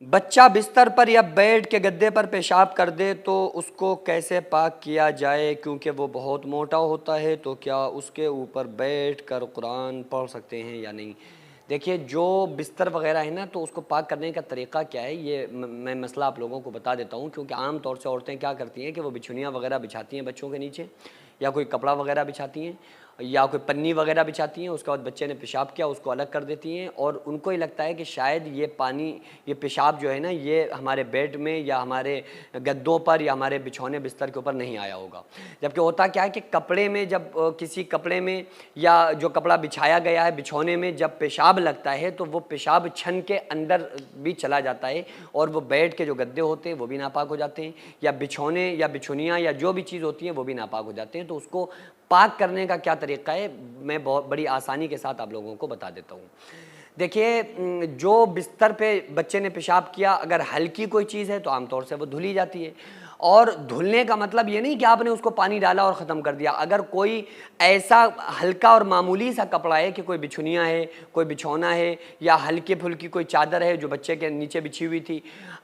بچہ بستر پر یا بیڈ کے گدے پر پیشاب کر دے تو اس کو کیسے پاک کیا جائے؟ کیونکہ وہ بہت موٹا ہوتا ہے تو کیا اس کے اوپر بیٹھ کر قرآن پڑھ سکتے ہیں یا نہیں؟ دیکھیے، جو بستر وغیرہ ہے نا، تو اس کو پاک کرنے کا طریقہ کیا ہے، یہ میں مسئلہ آپ لوگوں کو بتا دیتا ہوں. کیونکہ عام طور سے عورتیں کیا کرتی ہیں کہ وہ بچھنیاں وغیرہ بچھاتی ہیں بچوں کے نیچے، یا کوئی کپڑا وغیرہ بچھاتی ہیں، یا کوئی پنی وغیرہ بچھاتی ہیں. اس کے بعد بچے نے پیشاب کیا اس کو الگ کر دیتی ہیں، اور ان کو یہ لگتا ہے کہ شاید یہ پانی، یہ پیشاب جو ہے نا، یہ ہمارے بیڈ میں یا ہمارے گدوں پر یا ہمارے بچھونے بستر کے اوپر نہیں آیا ہوگا. جبکہ ہوتا کیا ہے کہ کپڑے میں، جب کسی کپڑے میں یا جو کپڑا بچھایا گیا ہے بچھونے میں جب پیشاب لگتا ہے تو وہ پیشاب چھن کے اندر بھی چلا جاتا ہے، اور وہ بیڈ کے جو گدے ہوتے ہیں وہ بھی ناپاک ہو جاتے ہیں، یا بچھونے یا بچھنیاں یا جو بھی چیز ہوتی ہیں وہ بھی ناپاک ہو جاتے ہیں. تو اس کو پاک کرنے کا کیا طریقہ ہے، میں بہت بڑی آسانی کے ساتھ آپ لوگوں کو بتا دیتا ہوں. دیکھیے، جو بستر پہ بچے نے پیشاب کیا، اگر ہلکی کوئی چیز ہے تو عام طور سے وہ دھلی جاتی ہے. اور دھلنے کا مطلب یہ نہیں کہ آپ نے اس کو پانی ڈالا اور ختم کر دیا. اگر کوئی ایسا ہلکا اور معمولی سا کپڑا ہے کہ کوئی بچھنیاں ہے، کوئی بچھونا ہے، یا ہلکی پھلکی کوئی چادر ہے جو بچے کے نیچے بچھی ہوئی تھی،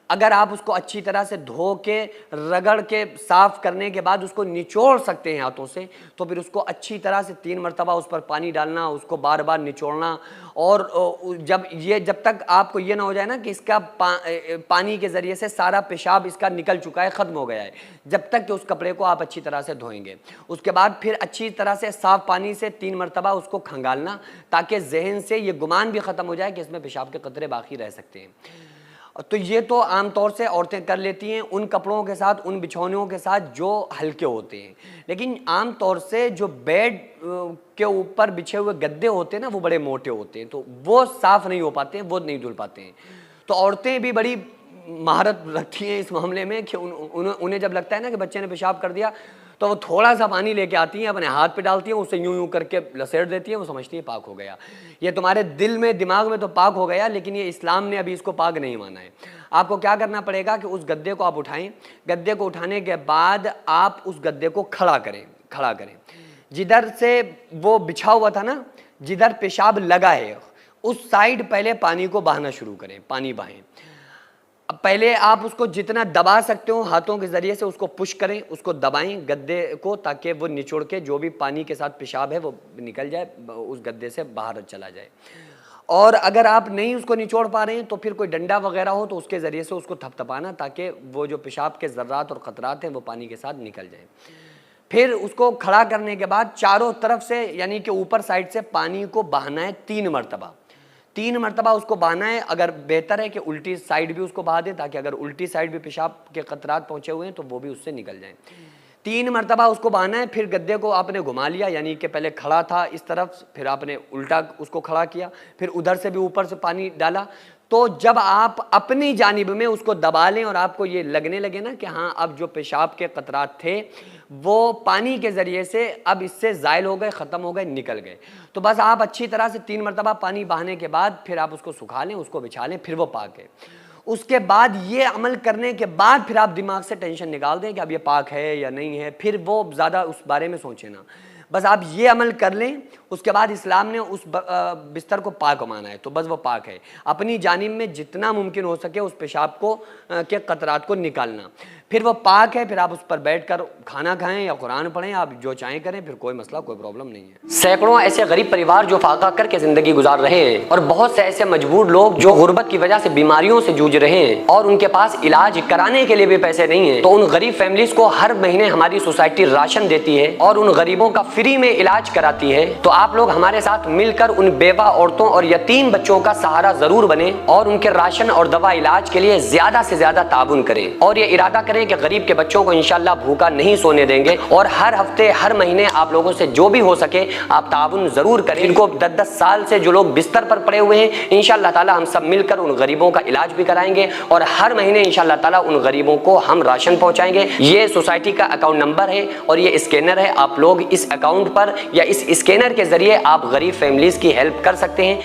اگر آپ اس کو اچھی طرح سے دھو کے رگڑ کے صاف کرنے کے بعد اس کو نچوڑ سکتے ہیں ہاتھوں سے، تو پھر اس کو اچھی طرح سے 3 مرتبہ اس پر پانی ڈالنا، اس کو بار بار نچوڑنا. اور جب تک آپ کو یہ نہ ہو جائے نا کہ اس کا پانی کے ذریعے سے سارا پیشاب اس کا نکل چکا ہے، ختم ہو گیا ہے، جب تک کہ اس کپڑے کو آپ اچھی طرح سے دھوئیں گے. اس کے بعد پھر اچھی طرح سے صاف پانی سے 3 مرتبہ اس کو کھنگالنا، تاکہ ذہن سے یہ گمان بھی ختم ہو جائے کہ اس میں پیشاب کے قطرے باقی رہ سکتے ہیں. تو یہ تو عام طور سے عورتیں کر لیتی ہیں ان کپڑوں کے ساتھ، ان بچھونوں کے ساتھ جو ہلکے ہوتے ہیں. لیکن عام طور سے جو بیڈ کے اوپر بچھے ہوئے گدے ہوتے ہیں نا، وہ بڑے موٹے ہوتے ہیں، تو وہ صاف نہیں ہو پاتے ہیں، وہ نہیں دھل پاتے ہیں. تو عورتیں بھی بڑی مہارت رکھتی ہیں اس معاملے میں کہ انہیں جب لگتا ہے نا کہ بچے نے پیشاب کر دیا، تو وہ تھوڑا سا پانی لے کے آتی ہیں، اپنے ہاتھ پہ ڈالتی ہیں، اسے یوں کر کے لسیڑ دیتی ہیں، وہ سمجھتی ہیں پاک ہو گیا. یہ تمہارے دل میں، دماغ میں تو پاک ہو گیا، لیکن یہ اسلام نے ابھی اس کو پاک نہیں مانا ہے. آپ کو کیا کرنا پڑے گا کہ اس گدے کو آپ اٹھائیں. گدے کو اٹھانے کے بعد آپ اس گدے کو کھڑا کریں. جدھر سے وہ بچھا ہوا تھا نا، جدھر پیشاب لگا ہے، اس سائیڈ پہلے پانی کو بہانا شروع کریں. پانی بہائیں. پہلے آپ اس کو جتنا دبا سکتے ہو ہاتھوں کے ذریعے سے اس کو پش کریں، اس کو دبائیں گدے کو، تاکہ وہ نچوڑ کے جو بھی پانی کے ساتھ پیشاب ہے وہ نکل جائے، اس گدے سے باہر چلا جائے. اور اگر آپ نہیں اس کو نچوڑ پا رہے ہیں تو پھر کوئی ڈنڈا وغیرہ ہو تو اس کے ذریعے سے اس کو تھپتھپانا، تاکہ وہ جو پیشاب کے ذرات اور قطرات ہیں وہ پانی کے ساتھ نکل جائیں. پھر اس کو کھڑا کرنے کے بعد چاروں طرف سے، یعنی کہ اوپر سائڈ سے پانی کو بہانا ہے 3 مرتبہ. 3 مرتبہ اس کو بہانا ہے. اگر بہتر ہے کہ الٹی سائڈ بھی اس کو بہا دیں، تاکہ اگر الٹی سائڈ بھی پیشاب کے قطرات پہنچے ہوئے ہیں تو وہ بھی اس سے نکل جائیں. 3 مرتبہ اس کو بہانا ہے. پھر گدے کو آپ نے گھما لیا، یعنی کہ پہلے کھڑا تھا اس طرف، پھر آپ نے الٹا اس کو کھڑا کیا، پھر ادھر سے بھی اوپر سے پانی ڈالا. تو جب آپ اپنی جانب میں اس کو دبا لیں اور آپ کو یہ لگنے لگے نا کہ ہاں اب جو پیشاب کے قطرات تھے وہ پانی کے ذریعے سے اب اس سے زائل ہو گئے، ختم ہو گئے، نکل گئے، تو بس آپ اچھی طرح سے 3 مرتبہ پانی بہانے کے بعد پھر آپ اس کو سکھا لیں، اس کو بچھا لیں، پھر وہ پاک ہے. اس کے بعد یہ عمل کرنے کے بعد پھر آپ دماغ سے ٹینشن نکال دیں کہ اب یہ پاک ہے یا نہیں ہے، پھر وہ زیادہ اس بارے میں سوچیں نا. بس آپ یہ عمل کر لیں، اس کے بعد اسلام نے اس بستر کو پاک مانا ہے، تو بس وہ پاک ہے. اپنی جانب میں جتنا ممکن ہو سکے اس پیشاب کو کے قطرات کو نکالنا، پھر وہ پاک ہے. پھر آپ اس پر بیٹھ کر کھانا کھائیں یا قرآن پڑھیں، آپ جو چاہیں کریں، پھر کوئی مسئلہ، کوئی پرابلم نہیں ہے. سینکڑوں ایسے غریب پریوار جو فاقہ کر کے زندگی گزار رہے ہیں، اور بہت سے ایسے مجبور لوگ جو غربت کی وجہ سے بیماریوں سے جوجھ رہے ہیں اور ان کے پاس علاج کرانے کے لیے بھی پیسے نہیں ہیں، تو ان غریب فیملیز کو ہر مہینے ہماری سوسائٹی راشن دیتی ہے اور ان غریبوں کا فری میں علاج کراتی ہے. تو آپ لوگ ہمارے ساتھ مل کر ان بیوہ عورتوں اور یتیم بچوں کا سہارا ضرور بنیں، اور ان کے راشن اور دوا علاج کے لیے زیادہ سے زیادہ تعاون کریں، اور یہ ارادہ کریں کہ غریب کے بچوں کو انشاءاللہ بھوکا نہیں سونے دیں گے. اور ہر ہفتے، ہر مہینے آپ لوگوں سے جو بھی ہو سکے آپ تعاون ضرور کریں. ان کو 10 سال سے جو لوگ بستر پر پڑے ہوئے ہیں، انشاءاللہ تعالی ہم سب مل کر ان غریبوں کا علاج بھی کرائیں گے، اور ہر مہینے انشاءاللہ تعالی ان غریبوں کو ہم راشن پہنچائیں گے. یہ سوسائٹی کا اکاؤنٹ نمبر ہے اور یہ اسکینر ہے. آپ لوگ اس اکاؤنٹ پر یا اس اسکینر کے ذریعے آپ غریب فیملیز کی ہیلپ کر سکتے ہیں.